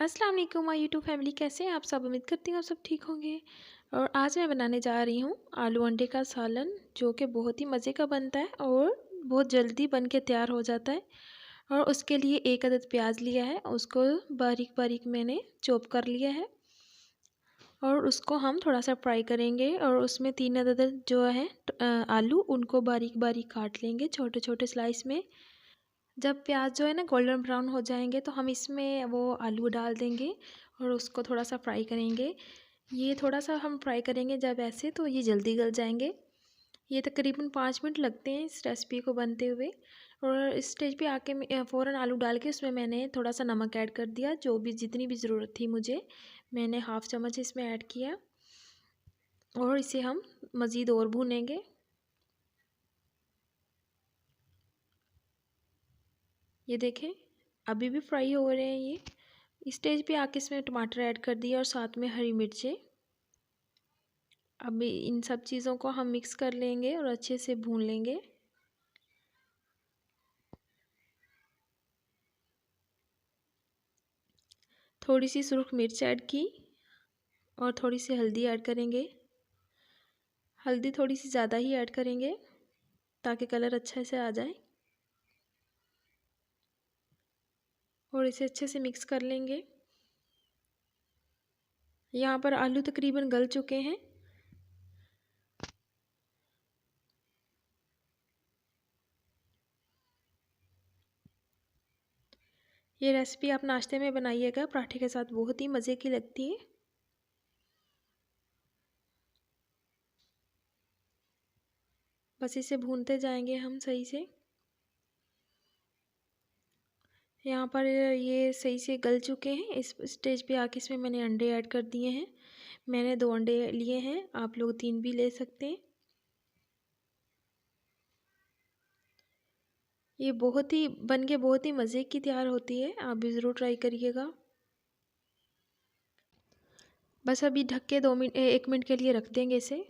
अस्सलाम वालेकुम my YouTube family, कैसे हैं आप सब। उम्मीद करती हूँ आप सब ठीक होंगे। और आज मैं बनाने जा रही हूँ आलू अंडे का सालन, जो कि बहुत ही मज़े का बनता है और बहुत जल्दी बन के तैयार हो जाता है। और उसके लिए एक अदद प्याज लिया है, उसको बारीक बारीक मैंने चॉप कर लिया है और उसको हम थोड़ा सा फ्राई करेंगे। और उसमें 3 अदद जो है आलू, उनको बारीक बारीक काट लेंगे छोटे छोटे स्लाइस में। जब प्याज जो है ना गोल्डन ब्राउन हो जाएंगे तो हम इसमें वो आलू डाल देंगे और उसको थोड़ा सा फ्राई करेंगे। ये थोड़ा सा हम फ्राई करेंगे जब ऐसे, तो ये जल्दी गल जाएंगे। ये तकरीबन 5 मिनट लगते हैं इस रेसिपी को बनते हुए। और इस स्टेज पे आके फ़ौरन आलू डाल के उसमें मैंने थोड़ा सा नमक ऐड कर दिया, जो भी जितनी भी ज़रूरत थी मुझे, मैंने हाफ़ चम्मच इसमें ऐड किया। और इसे हम मज़ीद और भूनेंगे। ये देखें, अभी भी फ्राई हो रहे हैं ये। इस स्टेज पे आके इसमें टमाटर ऐड कर दिया और साथ में हरी मिर्चें। अब इन सब चीज़ों को हम मिक्स कर लेंगे और अच्छे से भून लेंगे। थोड़ी सी सुरख मिर्च ऐड की और थोड़ी सी हल्दी ऐड करेंगे। हल्दी थोड़ी सी ज़्यादा ही ऐड करेंगे ताकि कलर अच्छे से आ जाए। और इसे अच्छे से मिक्स कर लेंगे। यहाँ पर आलू तकरीबन गल चुके हैं। ये रेसिपी आप नाश्ते में बनाइएगा, पराठे के साथ बहुत ही मज़े की लगती है। बस इसे भूनते जाएंगे हम सही से। यहाँ पर ये सही से गल चुके हैं। इस स्टेज पे आके इसमें मैंने अंडे ऐड कर दिए हैं। मैंने 2 अंडे लिए हैं, आप लोग 3 भी ले सकते हैं। ये बहुत ही बन के बहुत ही मज़े की तैयार होती है, आप भी ज़रूर ट्राई करिएगा। बस अभी ढक के 1 मिनट के लिए रख देंगे इसे।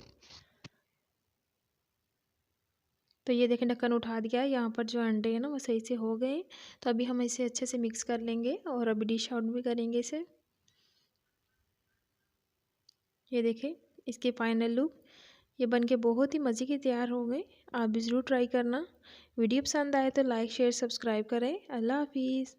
तो ये देखें, ढक्कन उठा दिया है। यहाँ पर जो अंडे हैं ना वो सही से हो गए। तो अभी हम इसे अच्छे से मिक्स कर लेंगे और अभी डिश आउट भी करेंगे इसे। ये देखें इसके फाइनल लुक। ये बनके बहुत ही मज़े की तैयार हो गए। आप भी ज़रूर ट्राई करना। वीडियो पसंद आए तो लाइक शेयर सब्सक्राइब करें। अल्लाह हाफिज़।